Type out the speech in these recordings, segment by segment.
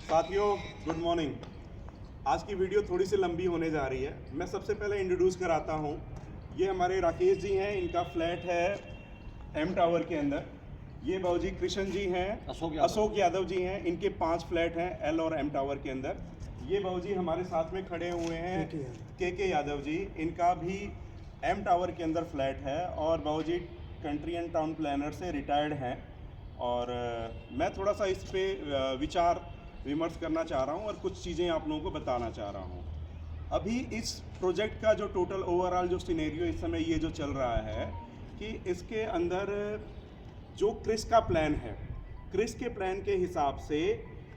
साथियों good morning. आज की वीडियो थोड़ी सी लंबी होने जा रही है। मैं सबसे पहले इंट्रोड्यूस कराता हूँ। ये हमारे राकेश जी हैं, इनका फ्लैट है एम टावर के अंदर। ये बाबूजी कृष्ण जी हैं, अशोक यादव जी हैं, इनके 5 फ्लैट हैं एल और एम टावर के अंदर। ये बाबूजी हमारे साथ में खड़े हुए हैं के यादव जी, इनका भी एम टावर के अंदर फ्लैट है और बाबूजी कंट्री एंड टाउन प्लानर से रिटायर्ड हैं। और मैं थोड़ा सा इस पे विचार विमर्श करना चाह रहा हूँ और कुछ चीज़ें आप लोगों को बताना चाह रहा हूँ। अभी इस प्रोजेक्ट का जो टोटल ओवरऑल जो सिनेरियो इस समय ये जो चल रहा है कि इसके अंदर जो क्रिस का प्लान है, क्रिस के प्लान के हिसाब से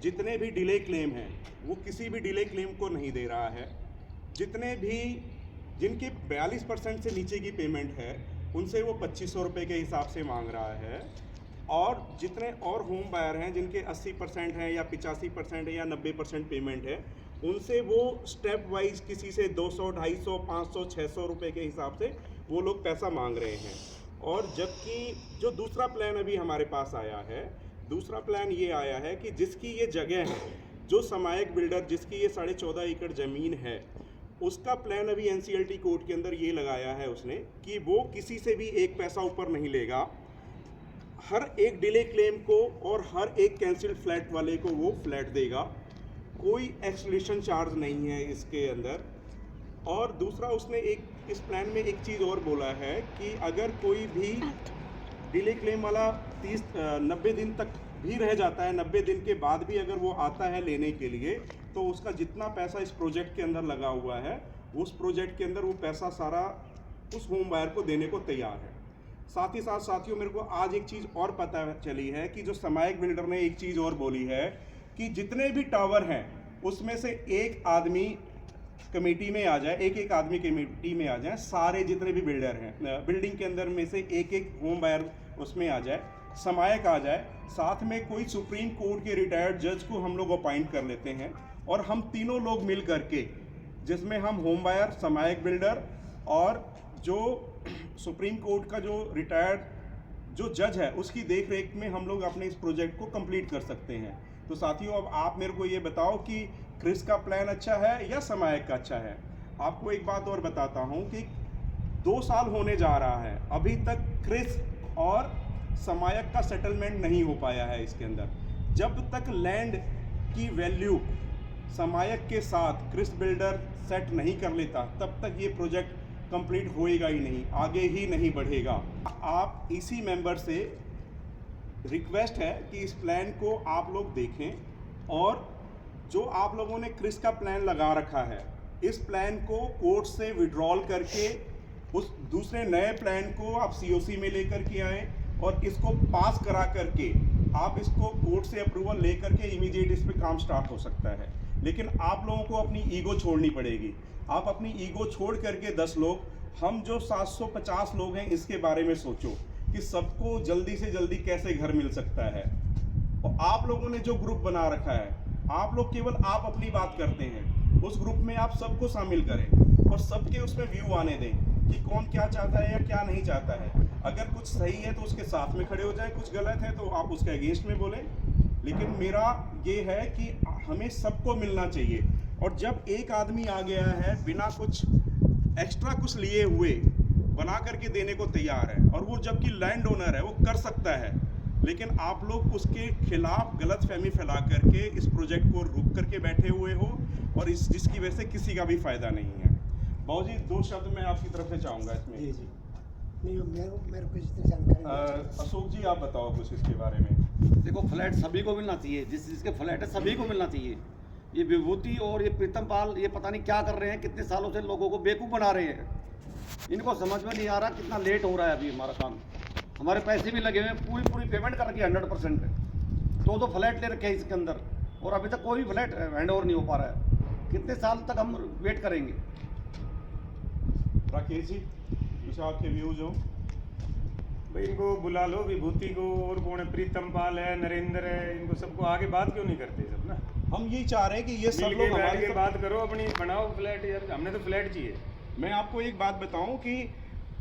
जितने भी डिले क्लेम हैं वो किसी भी डिले क्लेम को नहीं दे रहा है। जितने भी जिनके 42% से नीचे की पेमेंट है उनसे वो 2500 रुपये के हिसाब से मांग रहा है। और जितने और होम बायर हैं जिनके 80% हैं या 85% है या 90% पेमेंट है, उनसे वो स्टेप वाइज किसी से 200, 250, 500, 600 रुपये के हिसाब से वो लोग पैसा मांग रहे हैं। और जबकि जो दूसरा प्लान अभी हमारे पास आया है, दूसरा प्लान ये आया है कि जिसकी ये जगह है, जो समायक बिल्डर जिसकी ये 14.5 एकड़ ज़मीन है, उसका प्लान अभी NCLT कोर्ट के अंदर ये लगाया है उसने कि वो किसी से भी एक पैसा ऊपर नहीं लेगा। हर एक डिले क्लेम को और हर एक कैंसिल्ड फ्लैट वाले को वो फ्लैट देगा। कोई एक्सलेशन चार्ज नहीं है इसके अंदर। और दूसरा उसने एक इस प्लान में एक चीज़ और बोला है कि अगर कोई भी डिले क्लेम वाला 90 दिन तक भी रह जाता है, 90 दिन के बाद भी अगर वो आता है लेने के लिए, तो उसका जितना पैसा इस प्रोजेक्ट के अंदर लगा हुआ है उस प्रोजेक्ट के अंदर वो पैसा सारा उस होम बायर को देने को तैयार है। साथ ही साथ साथियों, मेरे को आज एक चीज़ और पता चली है कि जो समायक बिल्डर ने एक चीज़ और बोली है कि जितने भी टावर हैं उसमें से एक आदमी कमेटी में आ जाए, एक आदमी कमेटी में आ जाए, सारे जितने भी बिल्डर हैं बिल्डिंग के अंदर में से एक होम बायर उसमें आ जाए, समायक आ जाए, साथ में कोई सुप्रीम कोर्ट के रिटायर्ड जज को हम लोग अपॉइंट कर लेते हैं और हम तीनों लोग मिल करके, जिसमें हम होम बायर, समायक बिल्डर और जो सुप्रीम कोर्ट का जो रिटायर्ड जो जज है उसकी देख रेख में हम लोग अपने इस प्रोजेक्ट को कंप्लीट कर सकते हैं। तो साथियों, अब आप मेरे को ये बताओ कि क्रिस का प्लान अच्छा है या समायक का अच्छा है। आपको एक बात और बताता हूँ कि 2 साल होने जा रहा है, अभी तक क्रिस और समायक का सेटलमेंट नहीं हो पाया है इसके अंदर। जब तक लैंड की वैल्यू समायक के साथ क्रिस बिल्डर सेट नहीं कर लेता तब तक ये प्रोजेक्ट कंप्लीट होएगा ही नहीं, आगे ही नहीं बढ़ेगा। आप इसी मेंबर से रिक्वेस्ट है कि इस प्लान को आप लोग देखें और जो आप लोगों ने क्रिस का प्लान लगा रखा है, इस प्लान को कोर्ट से विड्रॉल करके उस दूसरे नए प्लान को आप COC में लेकर के आए और इसको पास करा करके आप इसको कोर्ट से अप्रूवल लेकर के इमीडिएट इस पर काम स्टार्ट हो सकता है। लेकिन आप लोगों को अपनी ईगो छोड़नी पड़ेगी। आप अपनी ईगो छोड़ करके 10 लोग, हम जो 750 लोग हैं इसके बारे में सोचो कि सबको जल्दी से जल्दी कैसे घर मिल सकता है। और आप लोगों ने जो ग्रुप बना रखा है, आप लोग केवल आप अपनी बात करते हैं, उस ग्रुप में आप सबको शामिल करें और सबके उसमें व्यू आने दें कि कौन क्या चाहता है या क्या नहीं चाहता है। अगर कुछ सही है तो उसके साथ में खड़े हो जाए, कुछ गलत है तो आप उसके अगेंस्ट में बोलें। लेकिन मेरा ये है कि हमें सबको मिलना चाहिए। और जब एक आदमी आ गया है बिना कुछ एक्स्ट्रा कुछ लिए हुए बना करके देने को तैयार है और वो जबकि लैंड ओनर है, वो कर सकता है, लेकिन आप लोग उसके खिलाफ गलत फहमी फैला करके इस प्रोजेक्ट को रोक करके बैठे हुए हो और जिसकी वजह से किसी का भी फायदा नहीं है। बाबूजी 2 शब्द मैं आपकी तरफ से चाहूँगा इसमें। जी जी, नहीं मेरे को जितनी जानकारी। अशोक जी आप बताओ कुछ इसके बारे में। देखो, फ्लैट सभी को मिलना चाहिए, जिसके फ्लैट है सभी को मिलना चाहिए। ये विभूति और ये प्रीतम पाल ये पता नहीं क्या कर रहे हैं, कितने सालों से लोगों को बेवकूफ़ बना रहे हैं। इनको समझ में नहीं आ रहा कितना लेट हो रहा है अभी हमारा काम। हमारे पैसे भी लगे हुए हैं, पूरी पेमेंट कर रखी है 100%। तो फ्लैट ले रखे हैं इसके अंदर और अभी तक कोई फ्लैट हैंड ओवर नहीं हो पा रहा है। कितने साल तक हम वेट करेंगे। राकेश जी कुछ आपके व्यूज हो। भाई इनको बुला लो, विभूति को, और कौन है, प्रीतम पाल है, नरेंद्र है, इनको सबको आगे बात क्यों नहीं करते सब ना। हम यही चाह रहे हैं कि ये सब मिल के लोग बैठ के हमारे बात करो, अपनी बनाओ फ्लैट यार, हमने तो फ्लैट चाहिए। मैं आपको एक बात बताऊं कि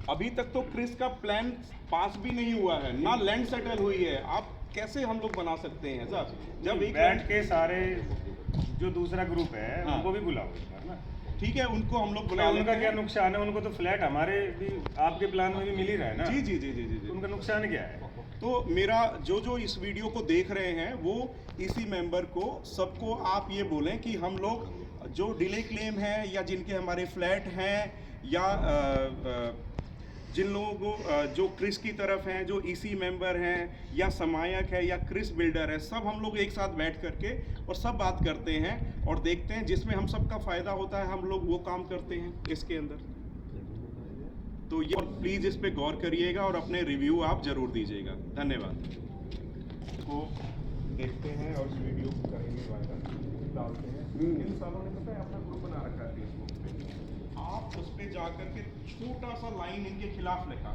अभी तक तो क्रिस का प्लान पास भी नहीं हुआ है, ना लैंड सेटल हुई है। आप कैसे हम लोग बना सकते हैं साहब? जब एक बैठ के सारे जो दूसरा ग्रुप है हाँ। उनको भी बुलाओ एक बार ना। ठीक है, उनको हम लोग बुला उनका लेते क्या हैं। नुकसान है? उनको तो फ्लैट हमारे भी आपके प्लान में भी मिल ही रहा है ना। जी जी जी जी जी जी। उनका नुकसान क्या है? तो मेरा जो इस वीडियो को देख रहे हैं वो इसी मेंबर को सबको आप ये बोलें कि हम लोग जो डिले क्लेम है या जिनके हमारे फ्लैट हैं या जिन लोगों को जो क्रिस की तरफ हैं, जो ईसी मेंबर हैं या समायक है या क्रिस बिल्डर है, सब हम लोग एक साथ बैठ करके और सब बात करते हैं और देखते हैं जिसमें हम सबका फ़ायदा होता है, हम लोग वो काम करते हैं इसके अंदर। तो ये प्लीज़ इस पे गौर करिएगा और अपने रिव्यू आप ज़रूर दीजिएगा। धन्यवाद। को देखते हैं और इस वीडियो को करेंगे वायरल, डालते हैं। इन सालों ने पता है अपना ग्रुप बना रखा है फेसबुक पे, आप उस पे जा करके छोटा सा लाइन इनके खिलाफ लिखा